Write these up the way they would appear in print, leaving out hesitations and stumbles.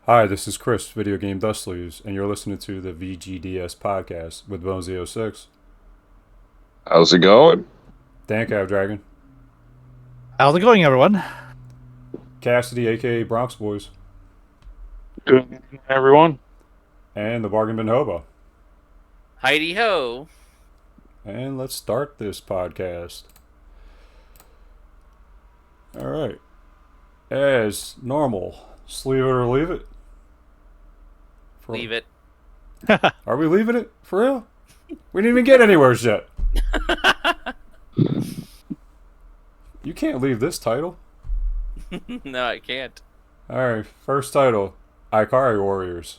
Hi, this is Chris, Video Game Dust Sleeves, and you're listening to the VGDS podcast with Bonesy06, How's it going? DanCavDragon, How's it going, everyone? Cassidy, aka BronxBoyz, Good everyone. and the Bargain Bin Hobo. Heidi ho! And let's start this podcast. Alright. As normal, sleeve it or leave it? Leave it. Are we leaving it? For real? We didn't even get anywhere yet. You can't leave this title. No, I can't. Alright, first title, Ikari Warriors.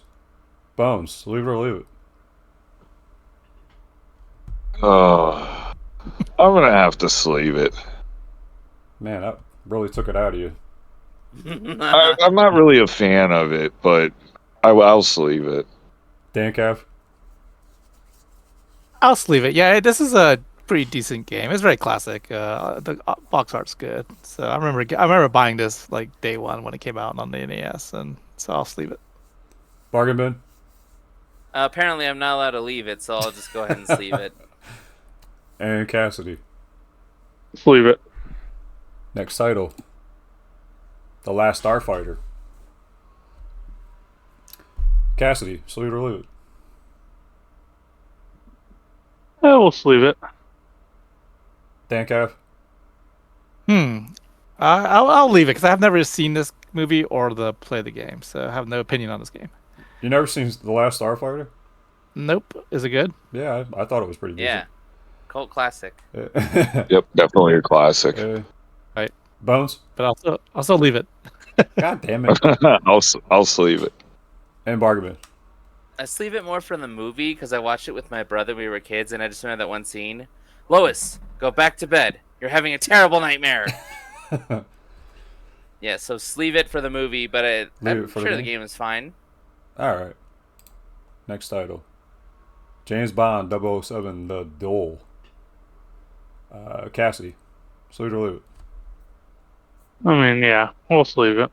Bones, leave it or leave it? Oh, I'm gonna have to sleeve it. Man, that really took it out of you. I'm not really a fan of it, but I'll sleeve it. DanCav? I'll sleeve it. Yeah, this is a pretty decent game. It's very classic. The box art's good. So I remember buying this like day one when it came out on the NES, and so I'll sleeve it. Bargain Bin? Apparently, I'm not allowed to leave it, so I'll just go ahead and sleeve it. And Cassidy. Let's leave it. Next title, The Last Starfighter. Cassidy, sleeve it or leave it? Yeah, we'll sleeve it. DanCav? I'll leave it because I've never seen this movie or play the game, so I have no opinion on this game. You never seen The Last Starfighter? Nope. Is it good? Yeah, I thought it was pretty Yeah. Cult classic. decent. Yep, definitely a classic. Right. Bones? But I'll still leave it. God damn it. I'll sleeve it. And Bargain Bin. I sleeve it more from the movie because I watched it with my brother when we were kids, and I just remember that one scene. Lois, go back to bed. You're having a terrible nightmare. Yeah, so sleeve it for the movie, but I'm sure the game is fine. Alright. Next title. James Bond 007 The Duel. Cassidy, sleeve it or leave it? I mean, yeah, we'll sleeve it.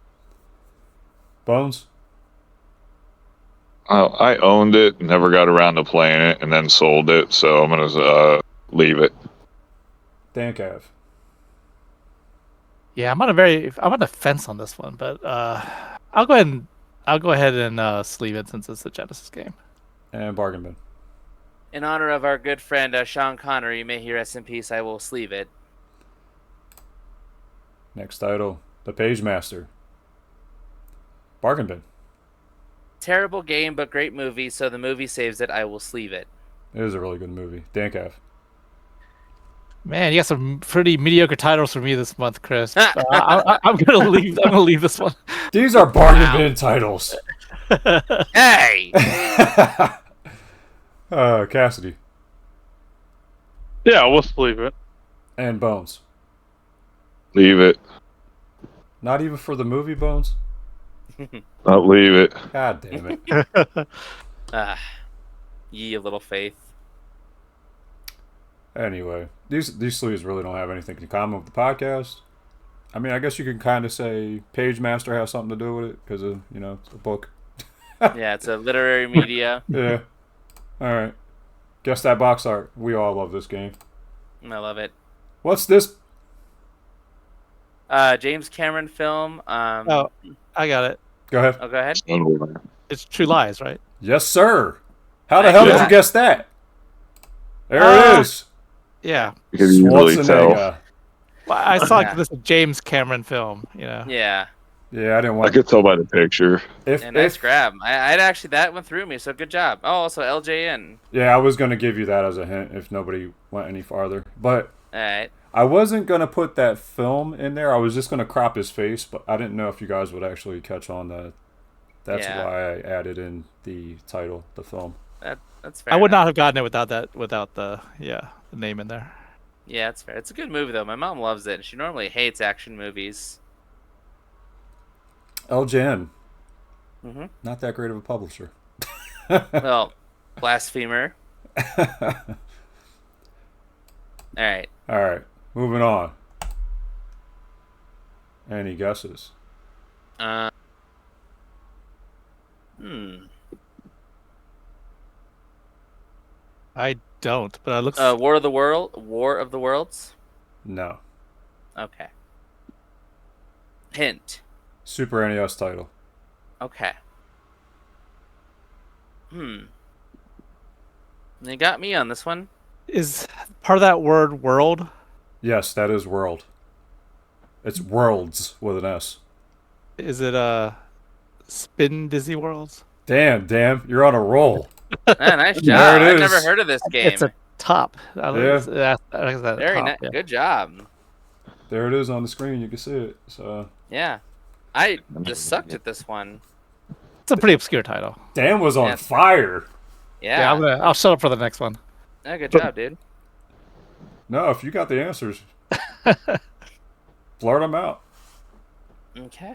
Bones? I owned it, never got around to playing it, and then sold it, so I'm gonna leave it. DanCav? Yeah, I'm on the fence on this one, but I'll go ahead and sleeve it since it's a Genesis game. And Bargain Bin. In honor of our good friend Sean Connery, may he rest in peace, I will sleeve it. Next title, The Pagemaster. Bargain Bin. Terrible game, but great movie, so the movie saves it, I will sleeve it. It is a really good movie. DanCav. Man, you got some pretty mediocre titles for me this month, Chris. I'm gonna leave. I'm gonna leave this one. These are Bargain Bin titles. Hey! Cassidy. Yeah, we'll sleeve it. And Bones. Leave it. Not even for the movie, Bones? Not leave it. God damn it. Ye of little faith. Anyway, these sleeves really don't have anything in common with the podcast. I mean, I guess you can kind of say Pagemaster has something to do with it because it's a book. Yeah, it's a literary media. Yeah. All right. Guess that box art. We all love this game. I love it. What's this? James Cameron film. Oh, I got it. Go ahead. Oh, go ahead. It's True Lies, right? Yes, sir. How the hell did you guess that? There it is. Yeah. You can easily tell. Schwarzenegger. Well, I saw Yeah. this James Cameron film. You know. Yeah. Yeah, I didn't I want. could tell by the picture. Nice grab. I'd actually, that went through me, so good job. Oh, also LJN. Yeah, I was gonna give you that as a hint if nobody went any farther, but Alright. I wasn't gonna put that film in there. I was just gonna crop his face, but I didn't know if you guys would actually catch on that. That's Yeah. why I added in the title, the film. That's fair. I would enough. not have gotten it without the name in there. Yeah, that's fair. It's a good movie, though. My mom loves it. She normally hates action movies. LJN, Mm-hmm. not that great of a publisher. Well, blasphemer. Alright. All right, moving on. Any guesses? I don't, but it looks. War of the Worlds. No. Okay. Hint. Super NES title. Okay. You got me on this one. Is part of that word world? Yes, that is World. It's Worlds with an S. Is it Spin Dizzy Worlds? Damn, you're on a roll. Nice job. There it I've never is. heard of this game. It's a top. Yeah. Very nice. Yeah. Good job. There it is on the screen. You can see it. So Yeah. I just sucked at this one. It's a pretty obscure title. Dan was on Yeah. fire. Yeah. I'll shut up for the next one. Yeah, good job, dude. No, if you got the answers, blurt them out. Okay.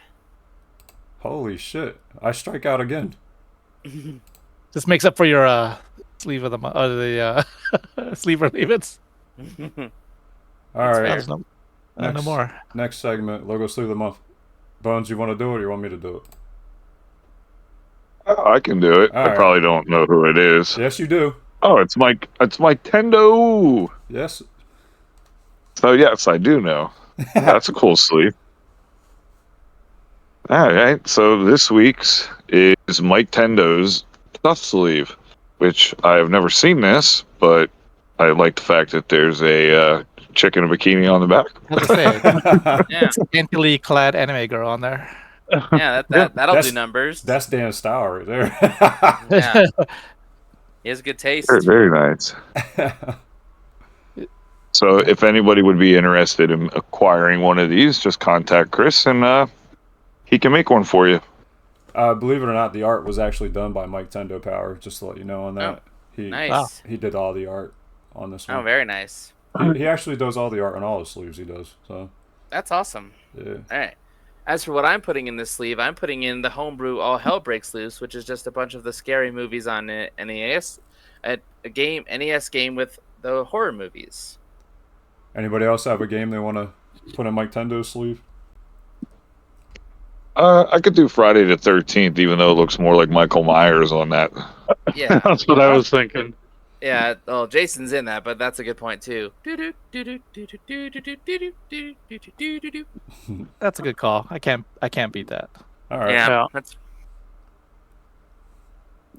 Holy shit! I strike out again. This makes up for your sleeve of the sleeve relievers. All right. fair. No Next, more. next segment, logo sleeve of the month. Bones, you want to do it, or you want me to do it? Oh, I can do it. All I right. probably don't know who it is. Yes, you do. Oh, it's Miketendo. Yes. So yes, I do know. That's a cool sleeve. All right, so this week's is Miketendo's Tough Sleeve, which I have never seen this, but I like the fact that there's a chick in a bikini on the back. I was gonna say, Yeah. it's a scantily clad anime girl on there. Yeah, that'll That's- do numbers. That's Dan's style right there. Yeah. He has good taste. Very, very nice. So if anybody would be interested in acquiring one of these, just contact Chris and he can make one for you. Believe it or not, the art was actually done by Miketendo Power. Just to let you know on that. He Nice. Wow. he did all the art on this Oh, one. very nice. He actually does all the art on all his sleeves. He does. So That's awesome. yeah. All right. As for what I'm putting in this sleeve, I'm putting in the Homebrew All Hell Breaks Loose, which is just a bunch of the scary movies on NES, a NES game with the horror movies. Anybody else have a game they want to put in Miketendo's sleeve? I could do Friday the 13th, even though it looks more like Michael Myers on that. Yeah. That's what I was thinking. Yeah, well, Jason's in that, but that's a good point too. That's a good call. I can't beat that. All right. Yeah, Yeah. that's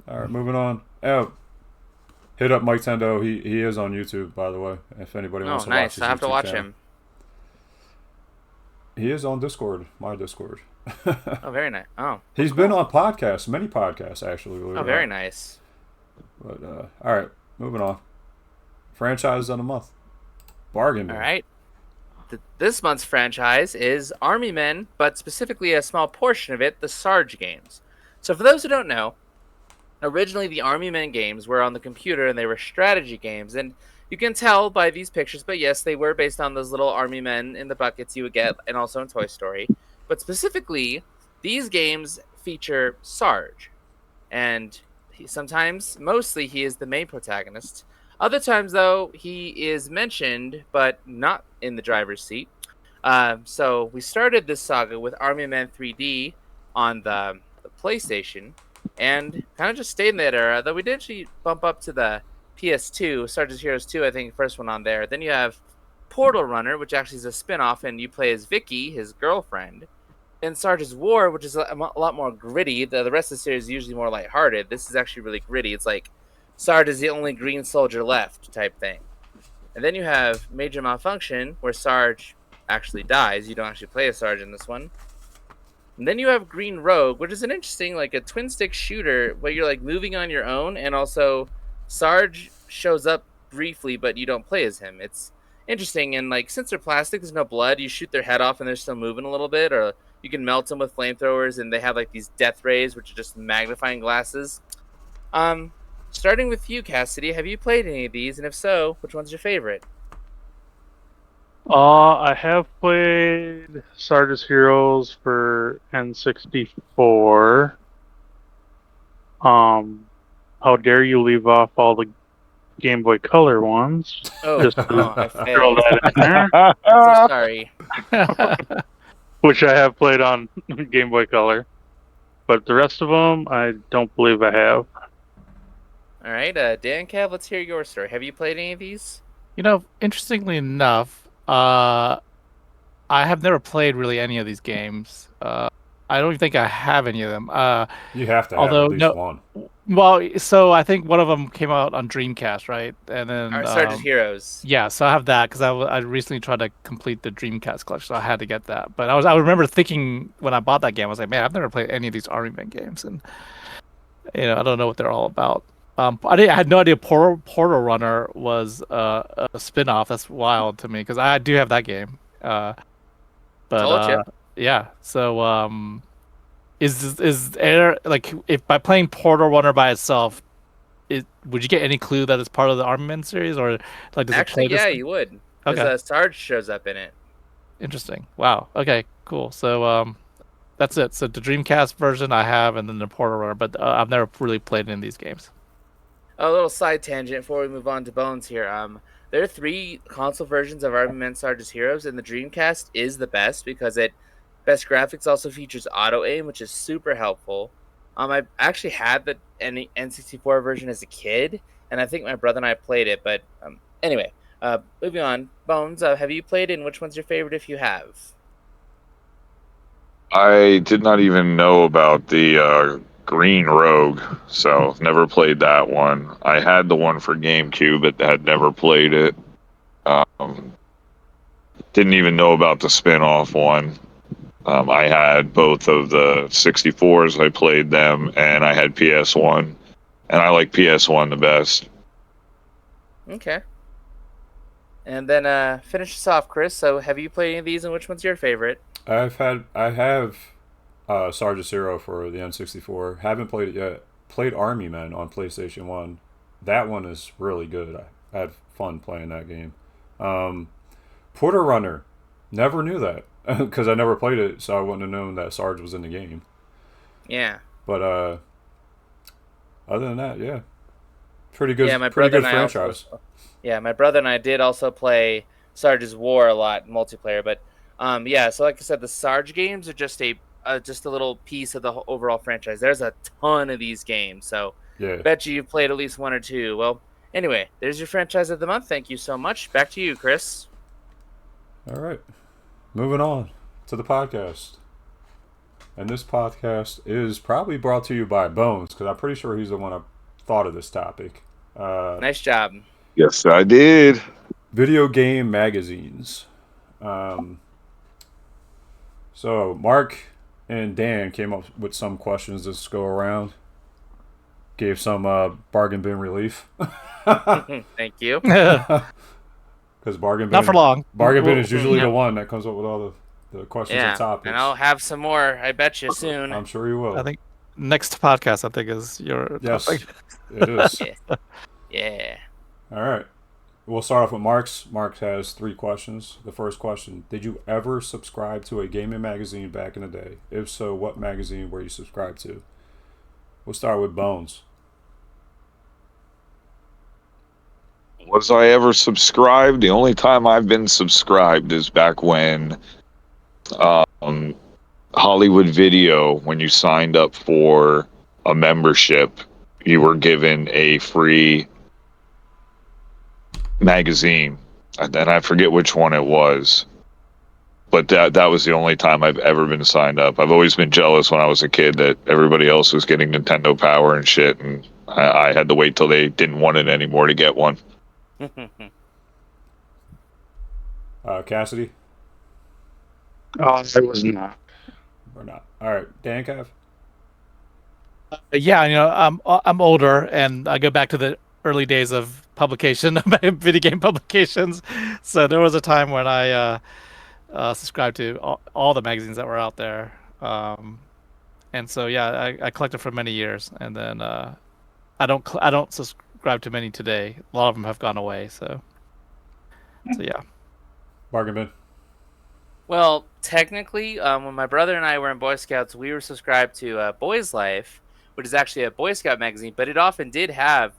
All right. Moving on. Oh, hit up Miketendo. He is on YouTube, by the way. If anybody wants to watch nice. his I have to YouTube watch channel. him. He is on Discord, my Discord. Oh, very nice. Oh, He's been on podcasts, many podcasts actually. believe it oh, or very not. nice. But all right, moving on. Franchise of the month. Bargain. All bin. right. This month's franchise is Army Men, but specifically a small portion of it, the Sarge games. So for those who don't know, originally the Army Men games were on the computer and they were strategy games. And you can tell by these pictures, but yes, they were based on those little Army Men in the buckets you would get, and also in Toy Story. But specifically, these games feature Sarge. And mostly he is the main protagonist. Other times, though, he is mentioned, but not in the driver's seat. So we started this saga with Army Men 3D on the PlayStation, and kind of just stayed in that era. Though we did actually bump up to the PS2, Sarge's Heroes 2, I think, first one on there. Then you have Portal Runner, which actually is a spin-off, and you play as Vicky, his girlfriend. And Sarge's War, which is a lot more gritty. The rest of the series is usually more lighthearted. This is actually really gritty. It's like Sarge is the only green soldier left type thing. And then you have Major Malfunction, where Sarge actually dies. You don't actually play as Sarge in this one. And then you have Green Rogue, which is an interesting, like a twin stick shooter, where you're like moving on your own, and also Sarge shows up briefly, but you don't play as him. It's interesting, and like since they're plastic, there's no blood. You shoot their head off, and they're still moving a little bit, or you can melt them with flamethrowers, and they have like these death rays, which are just magnifying glasses. Starting with you, Cassidy, have you played any of these? And if so, which one's your favorite? I have played Sarge's Heroes for N64. How dare you leave off all the Game Boy Color ones? Oh, Just I throw failed. that in there. I'm so sorry. Which I have played on Game Boy Color. but the rest of them, I don't believe I have. All right, DanCav, let's hear your story. Have you played any of these? Interestingly enough, I have never played really any of these games. I don't even think I have any of them. You have to have Although at least no, one. well, so I think one of them came out on Dreamcast, right? And Our then Sarge's Heroes. yeah, so I have that because I recently tried to complete the Dreamcast collection, so I had to get that. But I remember thinking when I bought that game, I was like, man, I've never played any of these Army Men games, and I don't know what they're all about. I had no idea Portal Runner was a spin-off. That's wild to me because I do have that game. But Told you. yeah, so is there like if by playing Portal Runner by itself, would you get any clue that it's part of the Army Men series or like does Actually, it play yeah, this? you would. Because Okay, Sarge shows up in it. interesting. Wow. Okay, cool. So that's it. So the Dreamcast version I have, and then the Portal Runner, but I've never really played any of these games. A little side tangent before we move on to Bones here. There are 3 console versions of Army Men Sarge's Heroes, and the Dreamcast is the best because best graphics also features auto aim, which is super helpful. I actually had the N64 version as a kid, and I think my brother and I played it. But anyway, moving on. Bones, have you played it, and which one's your favorite if you have? I did not even know about the Green Rogue, so never played that one. I had the one for GameCube, but had never played it. Didn't even know about the spin-off one. I had both of the 64s. I played them, and I had PS1, and I like PS1 the best. Okay. And then finish us off, Chris. So have you played any of these, and which one's your favorite? I have Sarge's Hero for the N64. Haven't played it yet. Played Army Men on PlayStation 1. That one is really good. I had fun playing that game. Portal Runner. Never knew that because I never played it, so I wouldn't have known that Sarge was in the game. Yeah. But other than that, yeah, pretty good. Yeah, my pretty brother good and I franchise. Yeah, my brother and I did also play Sarge's War a lot in multiplayer, but yeah. So like I said, the Sarge games are just a little piece of the overall franchise. There's a ton of these games, so Yeah. bet you've played at least 1 or 2. Well, anyway, there's your franchise of the month. Thank you so much. Back to you, Chris. All right. Moving on to the podcast. And this podcast is probably brought to you by Bones because I'm pretty sure he's the one who thought of this topic. Nice job. Yes, I did. Video game magazines. So Mark and Dan came up with some questions this go around. Gave some bargain bin relief. Thank you. Because bargain bin Not for long. Bargain bin is usually Yeah. the one that comes up with all the questions Yeah, and topics. and I'll have some more. I bet you soon. I'm sure you will. I think next podcast I think is your Yes, topic. it is. Yeah. All right. We'll start off with Mark's. Mark has 3 questions. The first question: did you ever subscribe to a gaming magazine back in the day? If so, what magazine were you subscribed to? We'll start with Bones. Was I ever subscribed? The only time I've been subscribed is back when Hollywood Video, when you signed up for a membership, you were given a free magazine. And I forget which one it was. But that was the only time I've ever been signed up. I've always been jealous when I was a kid that everybody else was getting Nintendo Power and shit, and I had to wait till they didn't want it anymore to get one. Cassidy? I was not. Or not? All right. Dan Cav? Yeah, I'm older, and I go back to the early days of publication, video game publications. So there was a time when I subscribed to all the magazines that were out there, and so yeah, I collected for many years, and then I don't subscribe to many today. A lot of them have gone away. So yeah. Bargain bin? Well, technically, when my brother and I were in Boy Scouts, we were subscribed to Boys Life, which is actually a Boy Scout magazine, but it often did have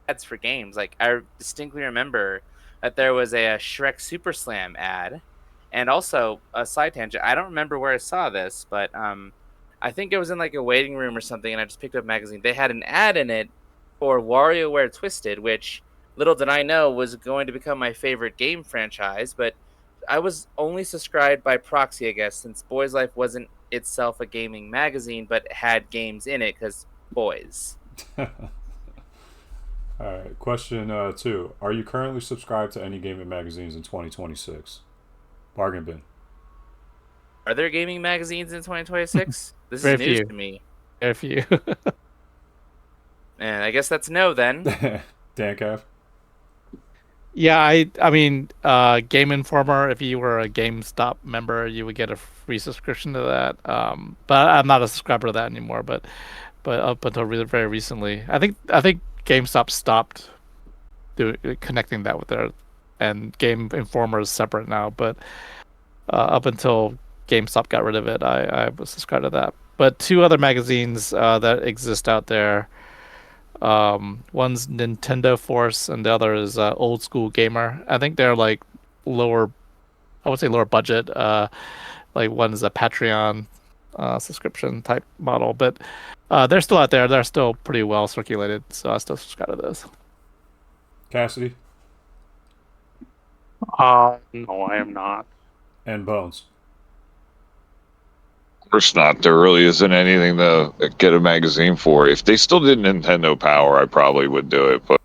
ads for games. Like, I distinctly remember that there was a Shrek Super Slam ad, and also a side tangent. I don't remember where I saw this, but I think it was in like a waiting room or something, and I just picked up a magazine. They had an ad in it for WarioWare Twisted, which little did I know was going to become my favorite game franchise. But I was only subscribed by proxy, I guess, since Boys Life wasn't itself a gaming magazine, but had games in it because boys. All right. Question 2: Are you currently subscribed to any gaming magazines in 2026? Bargain bin. Are there gaming magazines in 2026? This Very is news few. to me. Very few. And I guess that's no then. DanCav. Yeah, I mean, Game Informer. If you were a GameStop member, you would get a free subscription to that. But I'm not a subscriber to that anymore. But up until very recently, I think GameStop stopped connecting that with their, and Game Informer is separate now. But up until GameStop got rid of it, I was subscribed to that. But two other magazines that exist out there. One's Nintendo Force and the other is Old School Gamer. I think they're like lower, I would say lower budget. Like one is a Patreon subscription type model, but they're still out there. They're still pretty well circulated, so I still subscribe to those. Cassidy No, I am not. and Bones. Of course not. There really isn't anything to get a magazine for. If they still did Nintendo Power, I probably would do it, but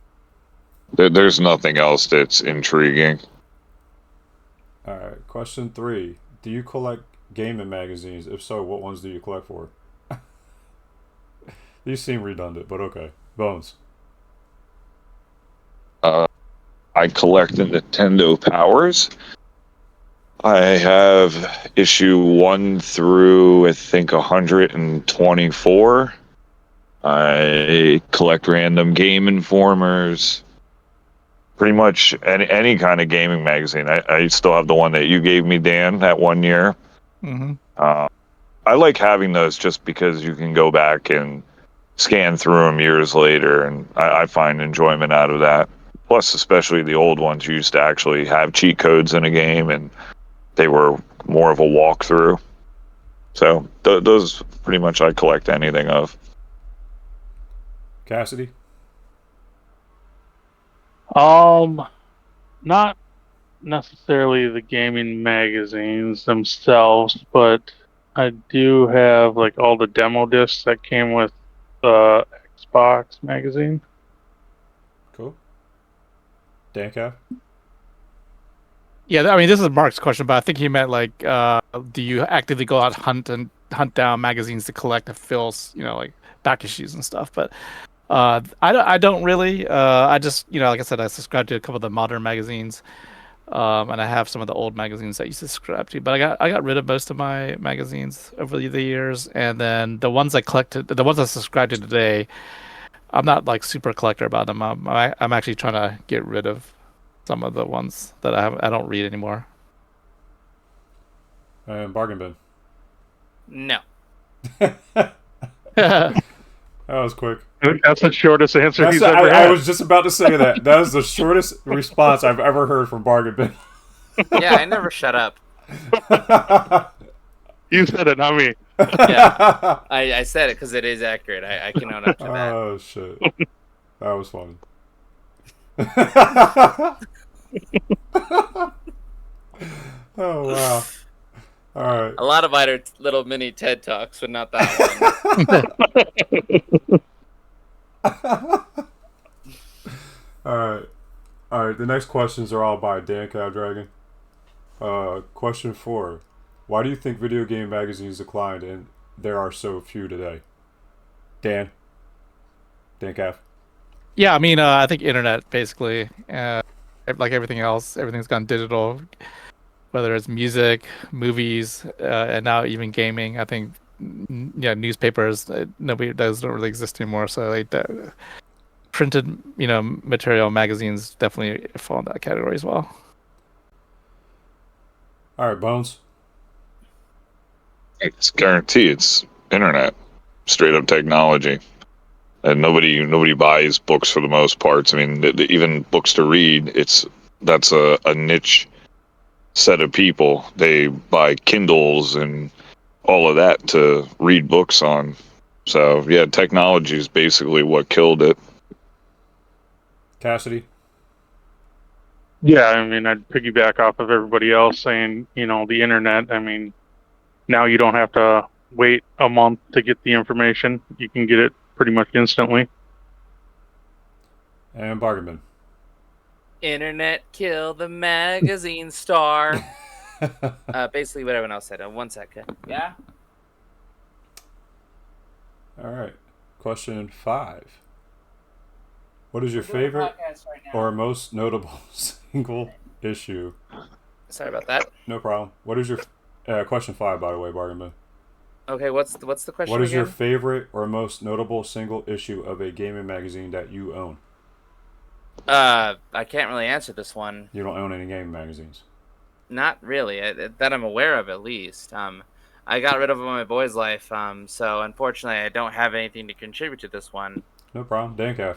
there's nothing else that's intriguing. All right. Question 3: Do you collect gaming magazines? If so, what ones do you collect for? These seem redundant, but okay. Bones. I collect the Nintendo Powers. I have issue 1 through, I think, 124. I collect random Game Informers. Pretty much any kind of gaming magazine. I still have the one that you gave me, Dan, that 1 year. Mm-hmm. I like having those just because you can go back and scan through them years later, and I find enjoyment out of that. Plus, especially the old ones used to actually have cheat codes in a game, and they were more of a walkthrough. So those pretty much I collect anything of. Cassidy. Not necessarily the gaming magazines themselves, but I do have like all the demo discs that came with the Xbox magazine. Cool. DanCav. Yeah, I mean, this is Mark's question, but I think he meant like, do you actively go out hunt down magazines to collect and fill, like back issues and stuff? But I don't really. I just, like I said, I subscribe to a couple of the modern magazines, and I have some of the old magazines that I used to subscribe to. But I got rid of most of my magazines over the years, and then the ones I collected, the ones I subscribe to today, I'm not like super collector about them. I'm actually trying to get rid of some of the ones that I don't read anymore. And Bargain Bin. No. That was quick. That's the shortest answer he's ever I had. was just about to say that. That is the shortest response I've ever heard from Bargain Bin. Yeah, I never shut up. You said it, not me. Yeah, I said it because it is accurate. I can own up to that. Oh, shit. That was funny. Oh, wow. All right. A lot of other little mini TED Talks, but not that one. All right. The next questions are all by DanCavDragon. Question 4: Why do you think video game magazines declined and there are so few today? DanCav. Yeah, I mean, I think internet basically, like everything else, everything's gone digital. Whether it's music, movies, and now even gaming. I think, newspapers, those don't really exist anymore. So like the printed, material magazines definitely fall in that category as well. All right, Bones. It's guaranteed. It's internet, straight up technology, and nobody buys books for the most parts. I mean, even books to read, that's a niche set of people. They buy Kindles and all of that to read books on. So yeah, technology is basically what killed it. Cassidy? Yeah, I mean, I'd piggyback off of everybody else saying, the internet. I mean, now you don't have to wait a month to get the information. You can get it pretty much instantly. And Bargaman. Internet kill the magazine star. Basically what everyone else said. 1 second. Yeah? All right. Question 5. What is your favorite or most notable single issue? Sorry about that. No problem. What is your question 5, by the way, Bargaman? Okay, what's the question What is again? your favorite or most notable single issue of a gaming magazine that you own? I can't really answer this one. You don't own any gaming magazines. Not really, that I'm aware of at least. I got rid of them on my boy's life, so unfortunately I don't have anything to contribute to this one. No problem. DanCav.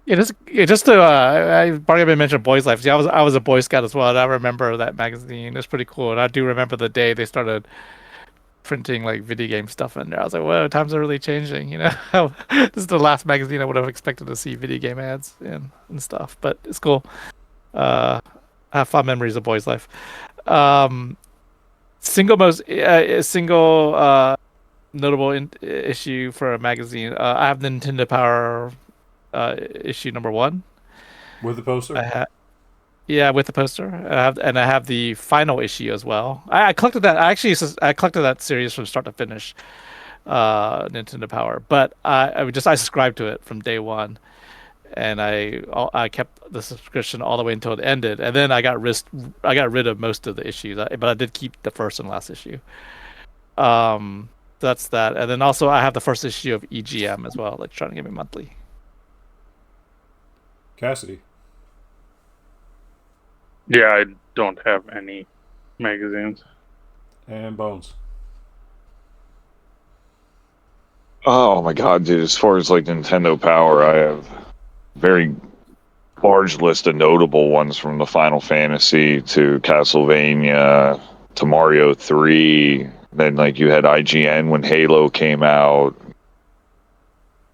Yeah, just to Bargaman mentioned Boys Life. Yeah, I was a Boy Scout as well, and I remember that magazine. It was pretty cool, and I do remember the day they started printing like video game stuff in there. I was like, "Whoa, times are really changing." This is the last magazine I would have expected to see video game ads in and stuff. But it's cool. I have fond memories of Boys Life. Single notable issue for a magazine. I have Nintendo Power issue number 1. With the poster? Yeah, with the poster. I have the final issue as well. I collected that. I collected that series from start to finish. Nintendo Power, but I subscribed to it from day one, and I kept the subscription all the way until it ended, and then I got rid of most of the issues, but I did keep the first and last issue. That's that, and then also I have the first issue of EGM as well. Like trying to give me monthly. Cassidy. Yeah, I don't have any magazines. And Bones. Oh my god, dude! As far as like Nintendo Power, I have a very large list of notable ones from the Final Fantasy to Castlevania to Mario 3. Then like you had IGN when Halo came out.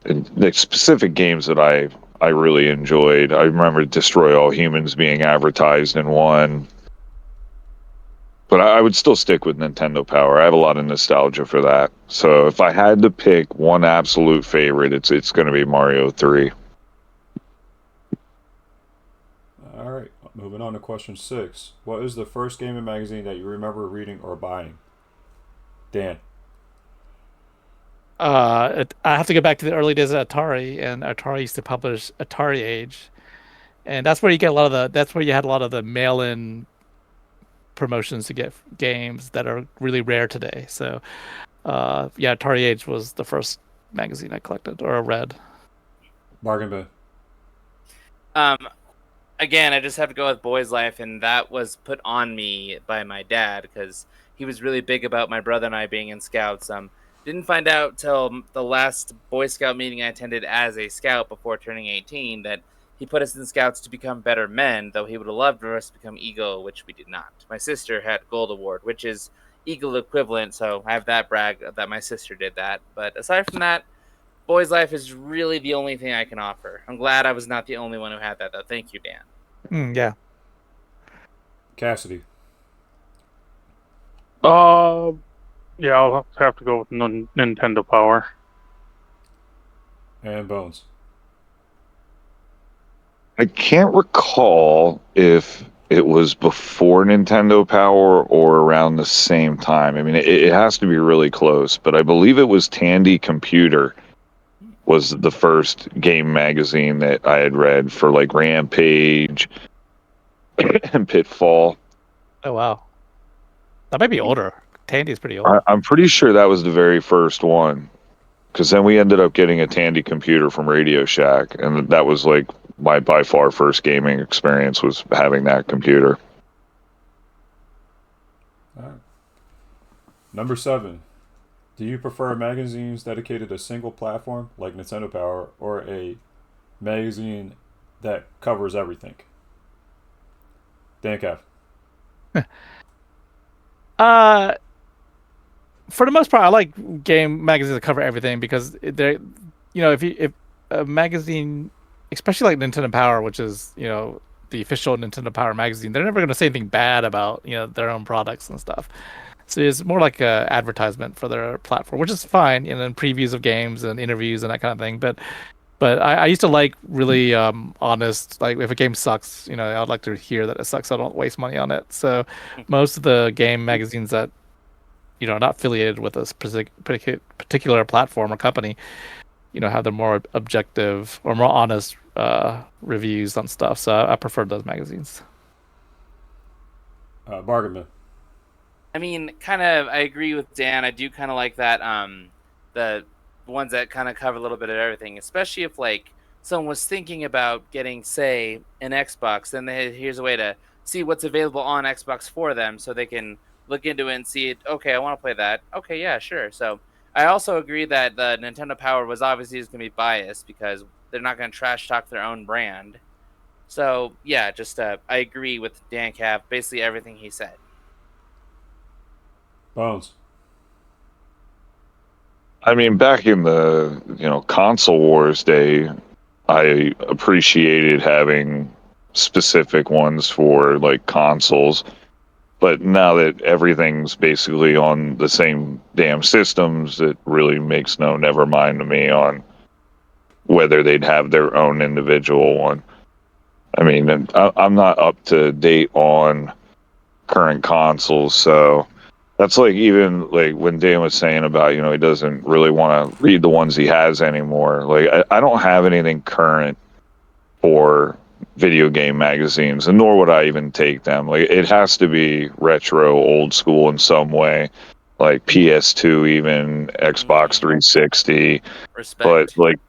And the specific games that I really enjoyed. I remember Destroy All Humans being advertised in one. But I would still stick with Nintendo Power. I have a lot of nostalgia for that. So if I had to pick one absolute favorite, it's going to be Mario 3. All right. Moving on to question 6. What is the first gaming magazine that you remember reading or buying? Dan. I have to go back to the early days of Atari, and Atari used to publish Atari Age, and that's where you get that's where you had a lot of the mail-in promotions to get games that are really rare today. So, yeah, Atari Age was the first magazine I collected or read. Bargain bin. Again, I just have to go with Boys Life, and that was put on me by my dad because he was really big about my brother and I being in Scouts. Didn't find out till the last Boy Scout meeting I attended as a Scout before turning 18 that he put us in Scouts to become better men, though he would have loved for us to become Eagle, which we did not. My sister had Gold Award, which is Eagle equivalent, so I have that brag that my sister did that. But aside from that, Boys Life is really the only thing I can offer. I'm glad I was not the only one who had that, though. Thank you, Dan. Yeah. Cassidy. Yeah, I'll have to go with Nintendo Power. And Bones. I can't recall if it was before Nintendo Power or around the same time. I mean, it has to be really close, but I believe it was Tandy Computer was the first game magazine that I had read for like Rampage and Pitfall. Oh wow, that might be older. Tandy's pretty old. I'm pretty sure that was the very first one, because then we ended up getting a Tandy Computer from Radio Shack, and that was like my by far first gaming experience was having that computer. All right. Number 7. Do you prefer magazines dedicated to a single platform like Nintendo Power or a magazine that covers everything? Dan Cav. for the most part, I like game magazines that cover everything because they're, if a magazine, especially like Nintendo Power, which is the official Nintendo Power magazine, they're never going to say anything bad about their own products and stuff. So it's more like a advertisement for their platform, which is fine, and then previews of games and interviews and that kind of thing. But I used to like really honest, like if a game sucks, I'd like to hear that it sucks. So I don't waste money on it. So most of the game magazines that are not affiliated with a particular platform or company, have the more objective or more honest reviews on stuff. So I prefer those magazines. Bargain. I mean, kind of, I agree with Dan. I do kind of like that, the ones that kind of cover a little bit of everything, especially if, like, someone was thinking about getting, say, an Xbox, then here's a way to see what's available on Xbox for them so they can look into it and see it. Okay, I want to play that. Okay, yeah, sure. So I also agree that the Nintendo Power was obviously going to be biased because they're not going to trash talk their own brand. So, yeah, just I agree with DanCav, basically everything he said. Bones. I mean, back in the console wars day, I appreciated having specific ones for like consoles. But now that everything's basically on the same damn systems, it really makes no never mind to me on whether they'd have their own individual one. I mean, I'm not up to date on current consoles, so that's like even like when Dan was saying about he doesn't really want to read the ones he has anymore. Like I don't have anything current for video game magazines, and nor would I even take them. Like it has to be retro, old school in some way, like PS2, even Xbox 360. Respect. But like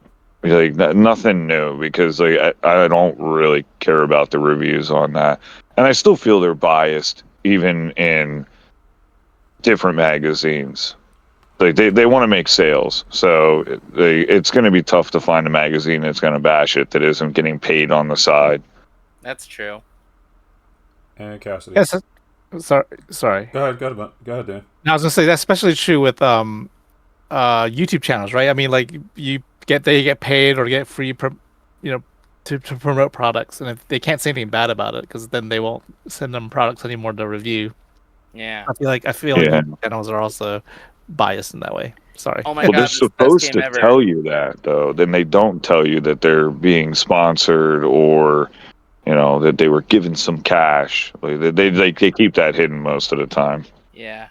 nothing new, because like I don't really care about the reviews on that, and I still feel they're biased even in different magazines. Like they want to make sales, so it's going to be tough to find a magazine that's going to bash it that isn't getting paid on the side. That's true. And Cassidy. Yes. Sorry. Go ahead, Dan. I was gonna say that's especially true with YouTube channels, right? I mean, like they get paid or get free, to promote products, and if they can't say anything bad about it, because then they won't send them products anymore to review. Yeah. I feel like YouTube channels are also biased in that way. Sorry. Oh my Well, God, they're this is the best supposed game to ever. tell you that, though. Then they don't tell you that they're being sponsored or, that they were given some cash. Like, they keep that hidden most of the time. Yeah.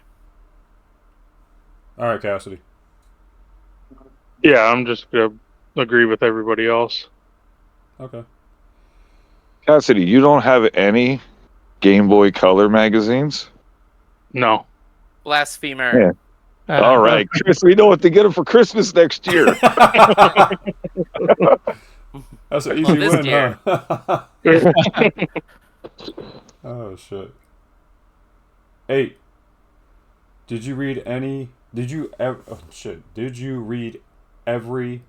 All right, Cassidy. Yeah, I'm just gonna agree with everybody else. Okay. Cassidy, you don't have any Game Boy Color magazines? No. Blasphemer. Yeah. All right, Chris, we know what to get him for Christmas next year. That's an easy this win, year. huh? Oh, shit. 8. Did you read every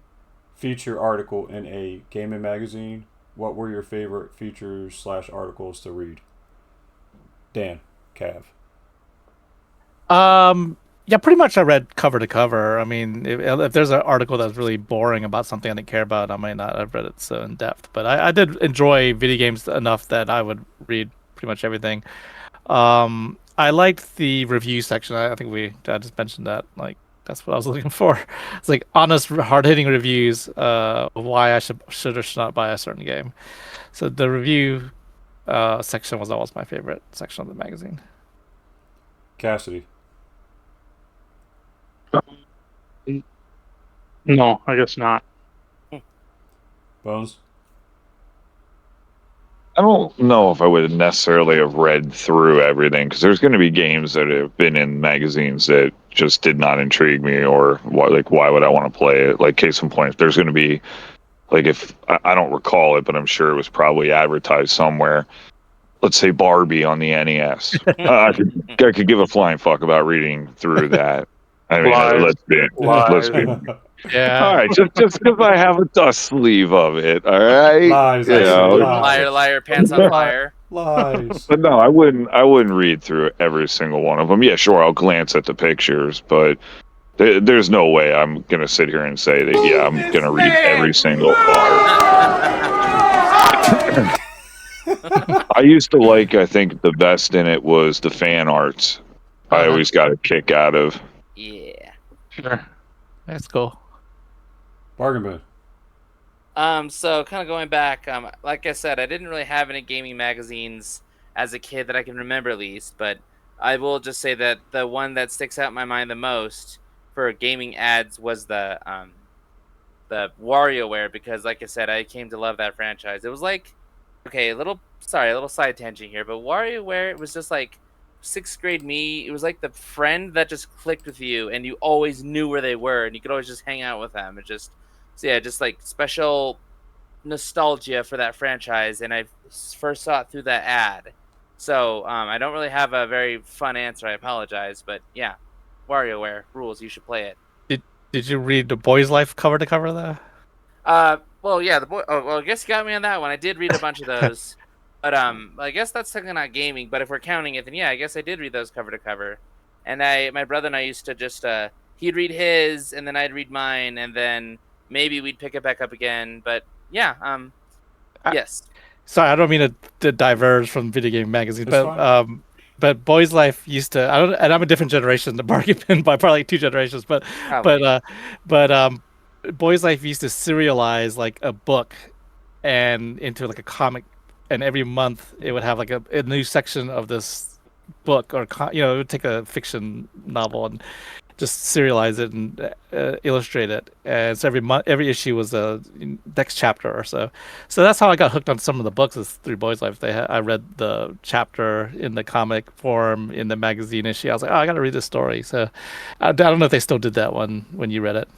feature article in a gaming magazine? What were your favorite features/articles to read? Dan, Cav. Yeah, pretty much I read cover to cover. I mean, if there's an article that's really boring about something I didn't care about, I might not have read it so in depth. But I did enjoy video games enough that I would read pretty much everything. I liked the review section. I think I just mentioned that. Like, that's what I was looking for. It's like honest, hard-hitting reviews of why I should or should not buy a certain game. So the review section was always my favorite section of the magazine. Cassidy. No, I guess not. Bones. I don't know if I would necessarily have read through everything, because there's going to be games that have been in magazines that just did not intrigue me, or why would I want to play it? Like, case in point, if there's going to be, like, if I don't recall it, but I'm sure it was probably advertised somewhere. Let's say Barbie on the NES. I could give a flying fuck about reading through that. I mean, let's be. Yeah. All right, just because I have a dust sleeve of it. All right. Lies. You know. Lies. Liar, liar, pants on fire. Lies. But no, I wouldn't. I wouldn't read through every single one of them. Yeah, sure, I'll glance at the pictures, but there's no way I'm gonna sit here and say that. Yeah, I'm gonna read every single art. I used to like. I think the best in it was the fan arts. I Uh-huh. always got a kick out of. Yeah. Sure. That's cool. Bargain bin. So kind of going back, like I said, I didn't really have any gaming magazines as a kid that I can remember at least, but I will just say that the one that sticks out in my mind the most for gaming ads was the WarioWare, because like I said, I came to love that franchise. It was like, okay, a little side tangent here, but WarioWare, it was just like sixth grade me. It was like the friend that just clicked with you, and you always knew where they were, and you could always just hang out with them. It just, so yeah, just like special nostalgia for that franchise, and I first saw it through that ad. So I don't really have a very fun answer. I apologize, but yeah, WarioWare rules. You should play it. Did you read the Boy's Life cover to cover though? Well, yeah, the boy. Oh, well, I guess you got me on that one. I did read a bunch of those, but I guess that's technically not gaming. But if we're counting it, then yeah, I guess I did read those cover to cover. And my brother and I used to just he'd read his, and then I'd read mine, and then maybe we'd pick it back up again. But yeah, yes. Sorry, I don't mean to diverge from video game magazines, It's fine. but Boy's Life used to. I don't, and I'm a different generation than Bargain Bin by probably like 2 generations, Probably. but Boy's Life used to serialize like a book and into like a comic, and every month it would have like a new section of this book or it would take a fiction novel and just serialize it and illustrate it. And so every issue was a next chapter or so. So that's how I got hooked on some of the books. Is through Boys Life. I read the chapter in the comic form in the magazine issue. I was like, oh, I got to read this story. So I don't know if they still did that one when you read it.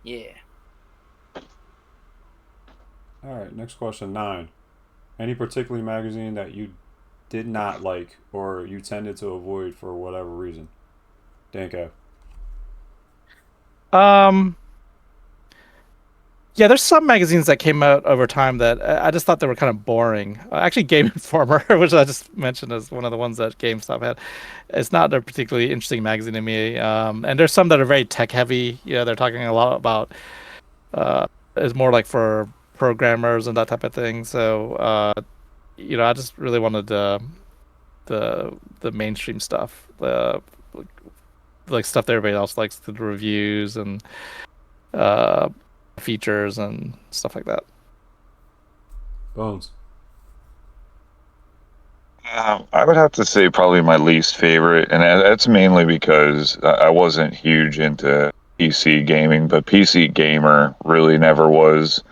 Yeah. All right, next question, 9. Any particular magazine that you did not like or you tended to avoid for whatever reason? DanCav. Yeah, there's some magazines that came out over time that I just thought they were kind of boring. Actually, Game Informer, which I just mentioned as one of the ones that GameStop had, it's not a particularly interesting magazine to me. And there's some that are very tech heavy. They're talking a lot about it's more like for programmers and that type of thing. So I just really wanted the mainstream stuff, the like stuff that everybody else likes, the reviews and features and stuff like that. Bones. I would have to say probably my least favorite, and that's mainly because I wasn't huge into PC gaming, but PC Gamer really never was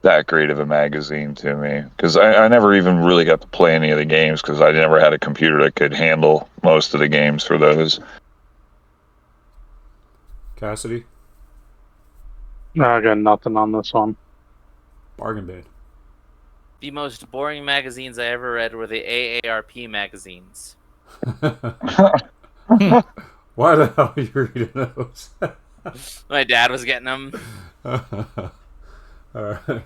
that great of a magazine to me, because I never even really got to play any of the games because I never had a computer that could handle most of the games for those. Cassidy. No, I got nothing on this one. Bargain bin. The most boring magazines I ever read were the AARP magazines. Why the hell are you reading those? My dad was getting them. Alright.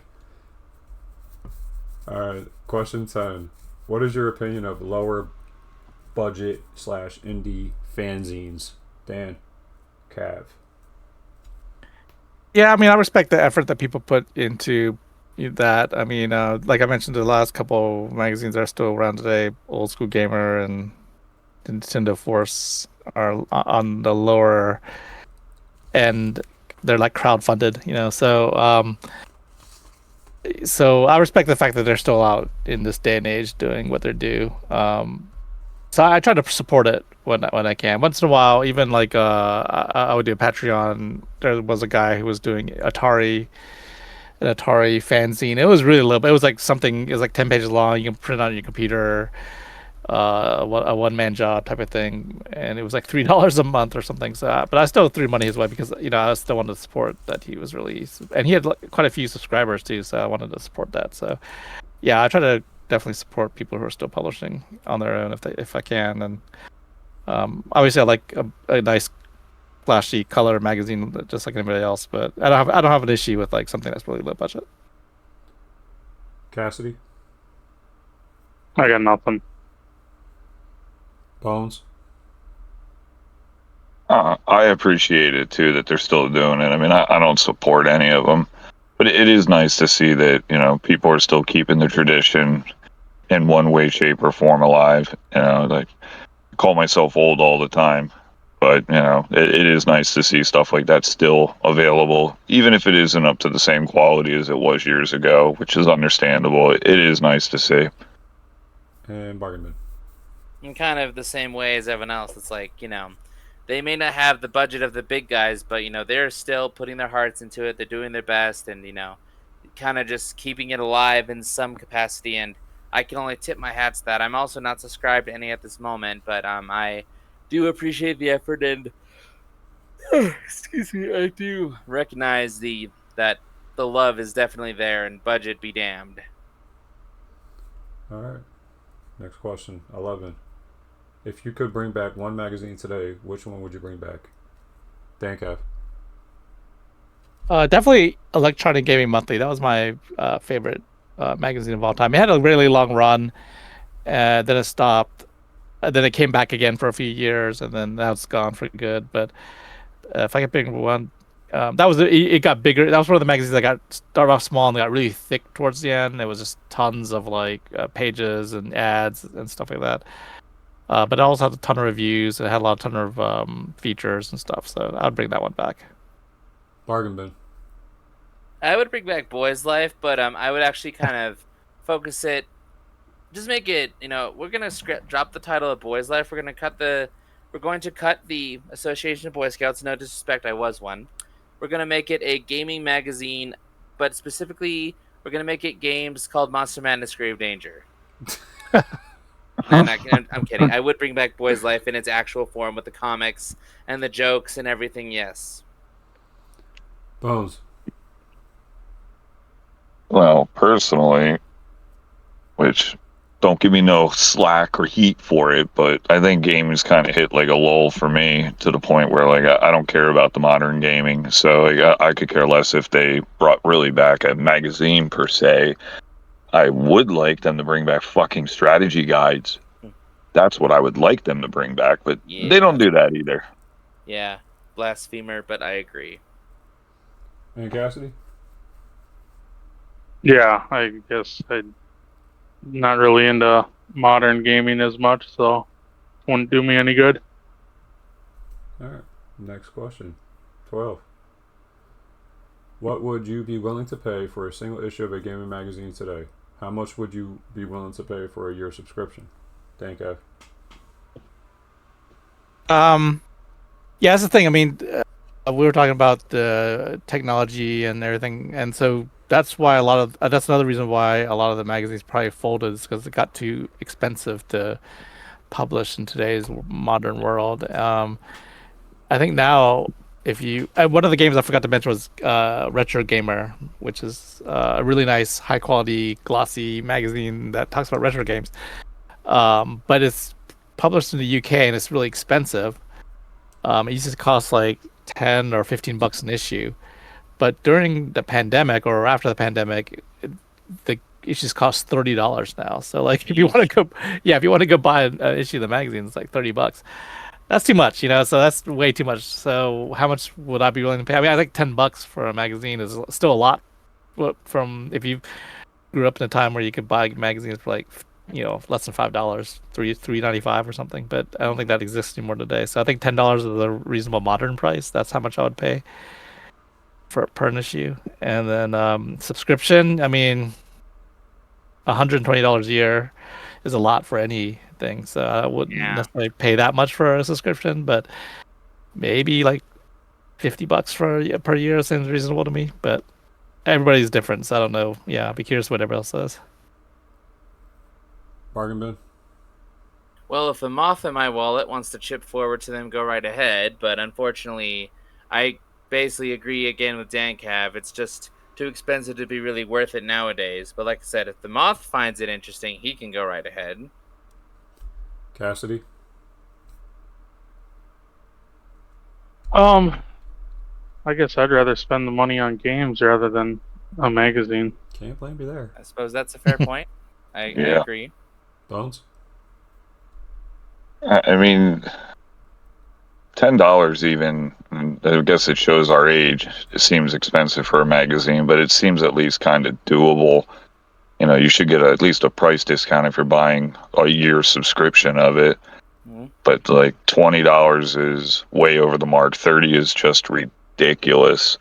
Alright. Question 10. What is your opinion of lower budget / indie fanzines? Dan. Cav. Yeah, I mean, I respect the effort that people put into that. I mean, like I mentioned, the last couple magazines that are still around today, Old School Gamer and Nintendo Force, are on the lower end. They're like crowdfunded, so I respect the fact that they're still out in this day and age doing what they do. So I try to support it when I can. Once in a while, even like I would do a Patreon. There was a guy who was doing an Atari fanzine. It was really little. It was like 10 pages long. You can print it on your computer. A one-man job type of thing, and it was like $3 a month or something. So, but I still threw money his way because I still wanted to support that he was really, and he had quite a few subscribers too. So I wanted to support that. So yeah, I try to definitely support people who are still publishing on their own if I can. And obviously, I like a nice flashy color magazine just like anybody else. But I don't have an issue with like something that's really low budget. Cassidy. I got nothing. Bones. I appreciate it too that they're still doing it. I mean, I don't support any of them, but it is nice to see that people are still keeping the tradition in one way, shape, or form alive. Like I call myself old all the time, but it is nice to see stuff like that still available, even if it isn't up to the same quality as it was years ago, which is understandable. It is nice to see. And Bargain Bin. In kind of the same way as everyone else, it's like, they may not have the budget of the big guys, but, they're still putting their hearts into it. They're doing their best and, kind of just keeping it alive in some capacity. And I can only tip my hat to that. I'm also not subscribed to any at this moment, but I do appreciate the effort and excuse me, I do recognize that the love is definitely there and budget be damned. All right. Next question. 11. If you could bring back one magazine today, which one would you bring back? DanCav. Definitely Electronic Gaming Monthly. That was my favorite magazine of all time. It had a really long run, then it stopped. Then it came back again for a few years, and then now it's gone for good. But if I could pick one, it got bigger. That was one of the magazines that started off small and got really thick towards the end. There was just tons of pages and ads and stuff like that. But it also had a ton of reviews. It had a ton of features and stuff. So I'd bring that one back. Bargain Bin. I would bring back Boys Life, but I would actually kind of focus it. Just make it. We're gonna drop the title of Boys Life. We're going to cut the Association of Boy Scouts. No disrespect, I was one. We're going to make it a gaming magazine, but specifically, we're going to make it games called Monster Madness Grave Danger. And I'm kidding. I would bring back Boys Life in its actual form with the comics and the jokes and everything, yes. Bones. Well, personally, which don't give me no slack or heat for it, but I think gaming's kind of hit like a lull for me to the point where I don't care about the modern gaming. So I could care less if they brought really back a magazine per se. I would like them to bring back fucking strategy guides. That's what I would like them to bring back, but they don't do that either. Yeah, blasphemer, but I agree. And Cassidy? Yeah, I guess I'm not really into modern gaming as much, so wouldn't do me any good. All right. Next question. 12. What would you be willing to pay for a single issue of a gaming magazine today? How much would you be willing to pay for a year subscription? DanCav. Yeah, that's the thing. I mean, we were talking about the technology and everything, and so that's why that's another reason why a lot of the magazines probably folded, is because it got too expensive to publish in today's modern world. I think now, if you one of the games I forgot to mention was Retro Gamer, which is a really nice, high quality, glossy magazine that talks about retro games. But it's published in the UK and it's really expensive. It used to cost like $10 or $15 an issue, but during the pandemic or after the pandemic, the issues cost $30 now. So if you want to go buy an issue of the magazine, it's like $30. That's too much, so that's way too much. So how much would I be willing to pay? I mean, I think $10 for a magazine is still a lot. From if you grew up in a time where you could buy magazines for less than $5, $3.95 or something. But I don't think that exists anymore today. So I think $10 is a reasonable modern price. That's how much I would pay per issue. And then subscription, I mean, $120 a year is a lot for anything. So I wouldn't necessarily pay that much for a subscription, but maybe like $50 per year seems reasonable to me. But everybody's different, so I don't know. Yeah, I'll be curious what everybody else says. Bargain Bin? Well, if the moth in my wallet wants to chip forward to them, go right ahead. But unfortunately, I basically agree again with DanCav. It's just too expensive to be really worth it nowadays. But like I said, if the moth finds it interesting, he can go right ahead. Cassidy? I guess I'd rather spend the money on games rather than a magazine. Can't blame you there. I suppose that's a fair point. I agree. Bones? I mean, $10 even. I guess it shows our age. It seems expensive for a magazine, but it seems at least kind of doable. You know, you should get at least a price discount if you're buying a year subscription of it. Mhm. But like $20 is way over the mark. 30 is just ridiculous.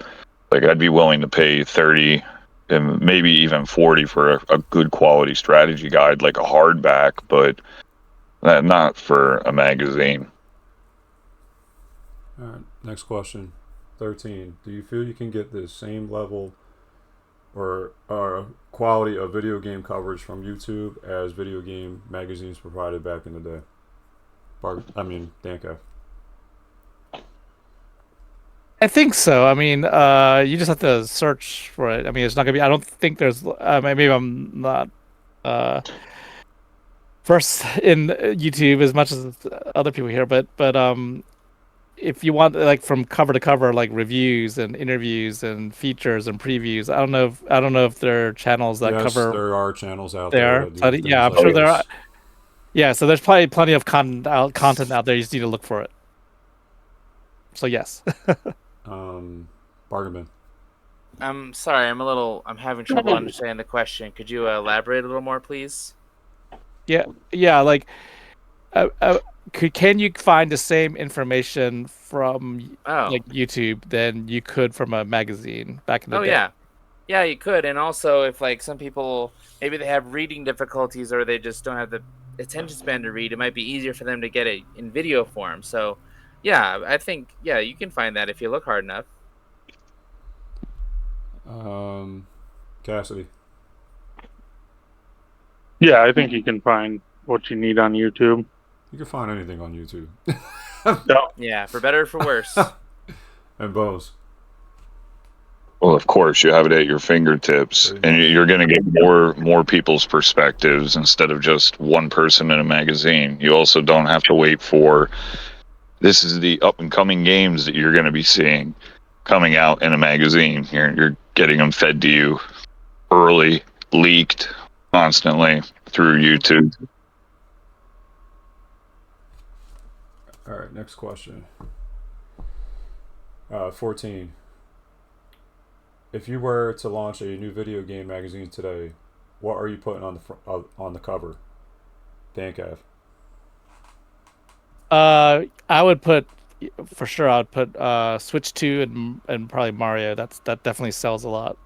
Like I'd be willing to pay 30 and maybe even 40 for a good quality strategy guide, like a hardback, but not for a magazine. All right, next question. 13. Do you feel you can get the same level or quality of video game coverage from YouTube as video game magazines provided back in the day? DanCav. I think so. I mean, you just have to search for it. I mean, it's not gonna be. I don't think there's. Maybe I'm not first in YouTube as much as other people here, but if you want like from cover to cover, like reviews and interviews and features and previews, I don't know if there are channels that Yes, cover. there are channels out there. there that do Yeah, I'm things sure like there are. this. Yeah, so there's probably plenty of content out there. You just need to look for it. So yes. Bargain bin. I'm sorry, I'm having trouble understanding the question. Could you elaborate a little more, please? Yeah, like, can you find the same information from like YouTube than you could from a magazine back in the day? Yeah, you could. And also, if like some people maybe they have reading difficulties or they just don't have the attention span to read, it might be easier for them to get it in video form. So, yeah, I think you can find that if you look hard enough. Cassidy. Yeah, I think you can find what you need on YouTube. You can find anything on YouTube. Yeah, for better or for worse. And Bones. Well, of course, you have it at your fingertips, and you're going to get more people's perspectives instead of just one person in a magazine. You also don't have to wait for this is the up and coming games that you're going to be seeing coming out in a magazine. You're getting them fed to you early, leaked constantly through YouTube. All right, next question. 14. If you were to launch a new video game magazine today, what are you putting on the cover? DanCav. I would put for sure. I would put Switch 2 and probably Mario. That definitely sells a lot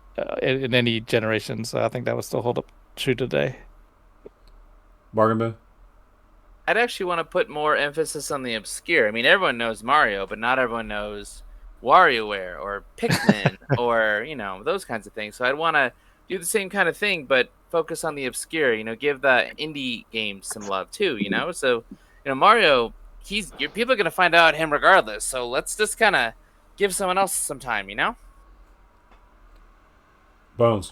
in any generation. So I think that would still hold up true today. Bargain bin. I'd actually want to put more emphasis on the obscure. I mean, everyone knows Mario, but not everyone knows WarioWare or Pikmin or, those kinds of things. So I'd want to do the same kind of thing, but focus on the obscure, give the indie games some love too, So, Mario, people are going to find out him regardless. So let's just kind of give someone else some time, Bones.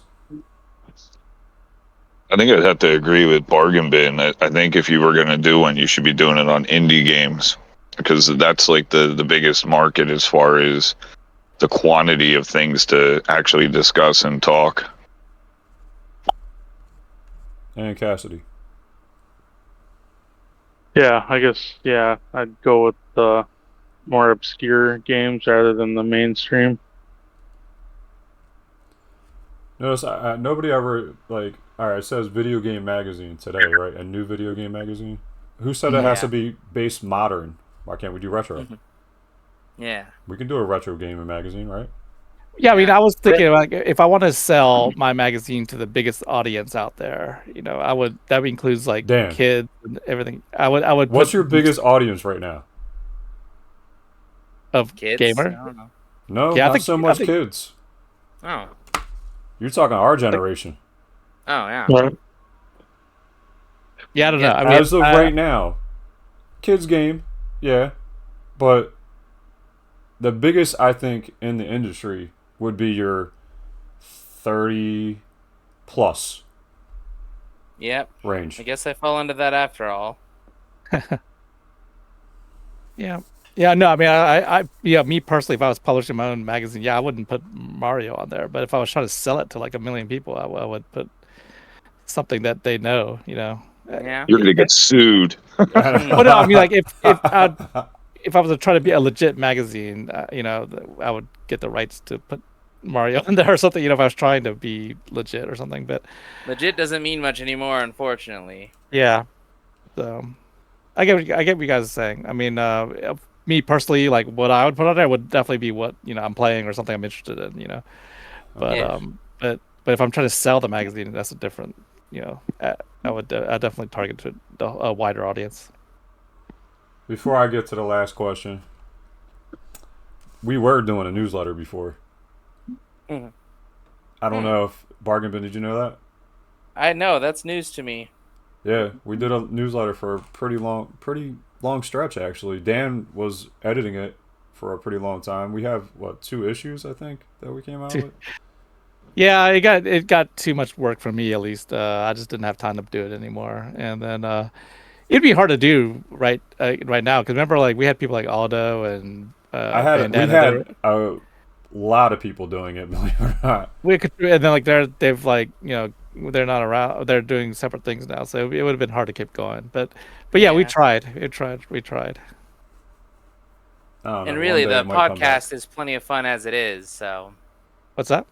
I think I'd have to agree with Bargain Bin. I think if you were going to do one, you should be doing it on indie games because that's like the biggest market as far as the quantity of things to actually discuss and talk. And Cassidy. Yeah, I guess, I'd go with the more obscure games rather than the mainstream. Notice nobody ever, all right, it says video game magazine today, right? A new video game magazine. Who said it has to be based modern? Why can't we do retro? Mm-hmm. Yeah. We can do a retro gaming magazine, right? Yeah, I mean, I was thinking like if I want to sell my magazine to the biggest audience out there, that includes like kids and everything. I would. What's your biggest audience right now? Of kids? Gamer? I don't know. No, not so much kids. Oh. You're talking our generation. Oh yeah. Right. Yeah, I don't know. I mean, as of right now, kids game, yeah, but the biggest I think in the industry would be your 30 plus. Yep. Range. I guess I fall into that after all. Yeah. Yeah, no, I mean, me personally, if I was publishing my own magazine, I wouldn't put Mario on there. But if I was trying to sell it to like 1 million people, I would put something that they know, Yeah. You're gonna get sued. Well, no, I mean, like if I was to try to be a legit magazine, I would get the rights to put Mario in there or something. If I was trying to be legit or something. But Legit doesn't mean much anymore, unfortunately. yeah, so I get what you guys are saying. I mean, me personally, like what I would put on there would definitely be what I'm playing or something I'm interested in. But Yeah. but if I'm trying to sell the magazine, that's a different. I would I definitely target to a wider audience. Before I get to the last question, we were doing a newsletter before. Mhm. I don't know if Bargain Bin, did you know that? I know, that's news to me. Yeah, we did a newsletter for a pretty long stretch actually. Dan was editing it for a pretty long time. We have 2 issues I think that we came out with. Yeah, it got too much work for me at least. I just didn't have time to do it anymore, and then it'd be hard to do right now because remember, like we had people like Aldo and We had a lot of people doing it, believe it or not. we could, and then like they've like they're not around. They're doing separate things now, so it would have been hard to keep going. But yeah, we Yeah. tried. We tried. I don't know, And really, one day the it might come back. podcast is plenty of fun as it is. So, What's that?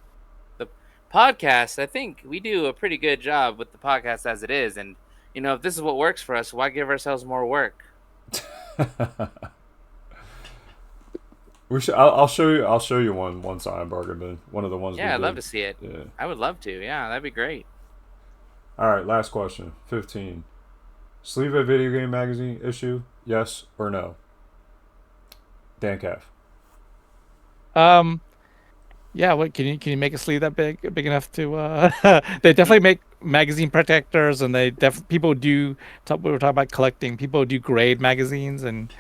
the podcast, I think we do a pretty good job with the podcast as it is. And, if this is what works for us, why give ourselves more work? We should. I'll show you. I'll show you one time, Bargain Bin. One of the ones. Yeah, I'd we love did. to see it. Yeah. I would love to. Yeah, that'd be great. All right. Last question. 15. Sleeve a video game magazine issue? Yes or no? DanCav. Yeah. What can you make a sleeve that big enough to? They definitely make magazine protectors, and people do. We were talking about collecting. People do grade magazines and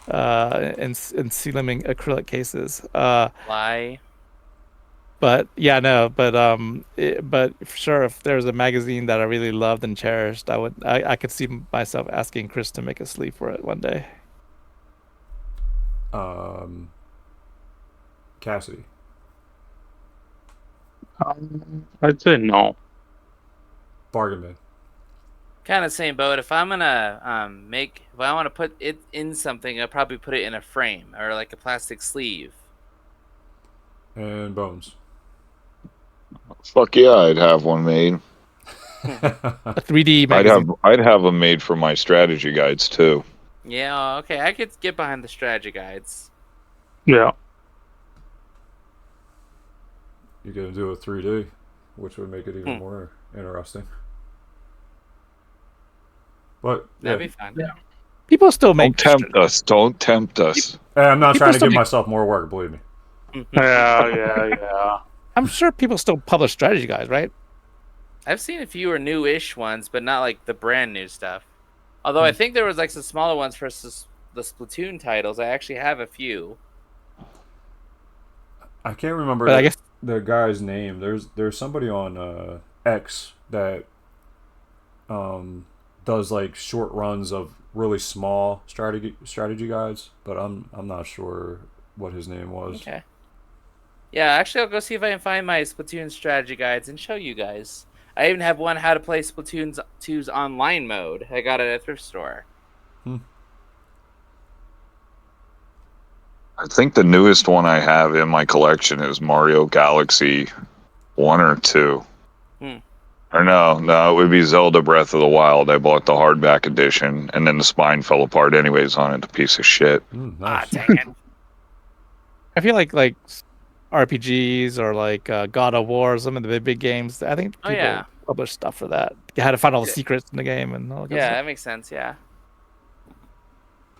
seal them in acrylic cases. Why? But yeah, no, but for sure, if there's a magazine that I really loved and cherished, I could see myself asking Chris to make a sleeve for it one day. Cassidy. I'd say no. Bargain Bin. Kind of same boat. If I'm gonna if I want to put it in something, I'll probably put it in a frame or like a plastic sleeve. And Bones. Fuck yeah, I'd have one made. A 3D magazine. I'd have them made for my strategy guides too. Yeah, okay, I could get behind the strategy guides. Yeah. You're gonna do a 3D, which would make it even more interesting. But yeah. That'd be fun. Yeah. People still make. Don't tempt us. Don't tempt us. I'm not People trying to still give make- myself more work, believe me. Yeah. I'm sure people still publish strategy guides, right? I've seen a few newish ones, but not like the brand new stuff. Although I think there was like some smaller ones for the Splatoon titles. I actually have a few. I can't remember But I guess the guy's name. There's somebody on X that does like short runs of really small strategy guides, but I'm not sure what his name was. Okay. Yeah, actually, I'll go see if I can find my Splatoon strategy guides and show you guys. I even have one how to play Splatoon 2's online mode. I got it at a thrift store. I think the newest one I have in my collection is Mario Galaxy 1 or 2. Or no, it would be Zelda Breath of the Wild. I bought the hardback edition, and then the spine fell apart anyways on it. A piece of shit. Nice. Dang it. I feel like RPGs or like God of War, some of the big games. I think people publish stuff for that. You had to find all the secrets in the game and all that. Yeah, that makes sense. Yeah.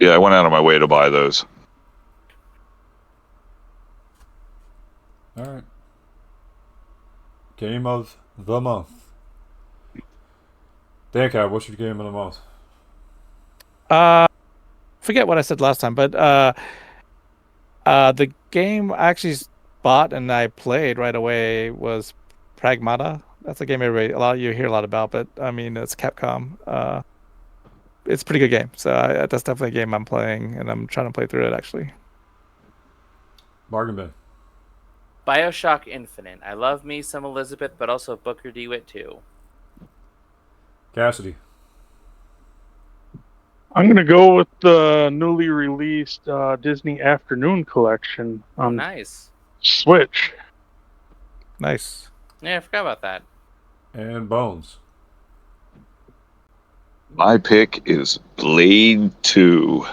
Yeah, I went out of my way to buy those. All right. Game of the month. DanCav, what's your game of the month? Forget what I said last time, but the game I actually bought and I played right away was Pragmata. That's a game you hear a lot about, but I mean it's Capcom. It's a pretty good game, so that's definitely a game I'm playing, and I'm trying to play through it actually. Bargain Bin. BioShock Infinite. I love me some Elizabeth, but also Booker DeWitt too. Cassidy. I'm gonna go with the newly released Disney Afternoon Collection Oh, on nice. Switch. Nice. Yeah, I forgot about that. And Bones. My pick is Blade 2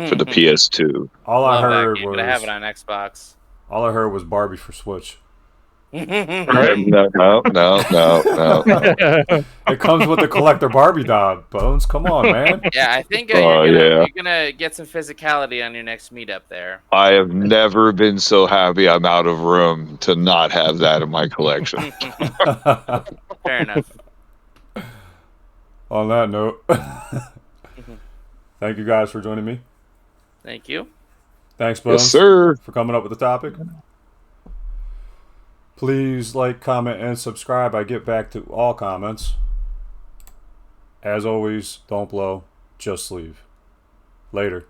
for the PS2. All I Love that heard game, but I have it was on Xbox. Barbie for Switch. Right? No, no, no, no, no. It comes with the collector Barbie doll, Bones. Come on, man. Yeah, I think Oh, yeah. you're gonna get some physicality on your next meetup there. I have never been so happy I'm out of room to not have that in my collection. Fair enough. On that note, thank you guys for joining me. Thank you. Thanks, Bones, Yes, sir. for coming up with the topic. Please like, comment, and subscribe. I get back to all comments. As always, don't blow, just leave. Later.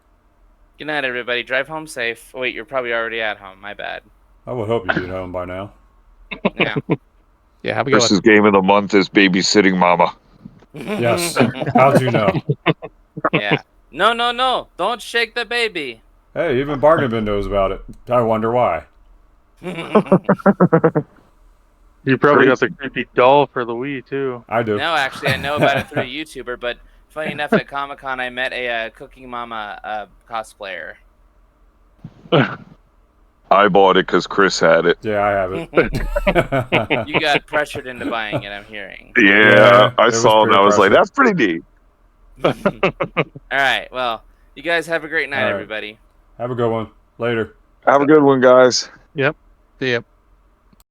Good night, everybody. Drive home safe. Oh, wait, you're probably already at home. My bad. I would hope you'd be at home by now. Yeah. Yeah, have a good one. Chris's game of the month is babysitting mama. Yes. How'd you know? Yeah. No. Don't shake the baby. Hey, even Bargain Bin knows about it. I wonder why. You probably got the creepy doll for the Wii too. I do. No, actually, I know about it through a YouTuber, but funny enough, at Comic-Con, I met a Cooking Mama cosplayer. I bought it because Chris had it. Yeah, I have it. You got pressured into buying it, I'm hearing. Yeah, I it was saw it and peer I was like, pressure. that's pretty neat. All right, well, you guys have a great night, All right. everybody. Have a good one. Later. Have a good one, guys. See ya.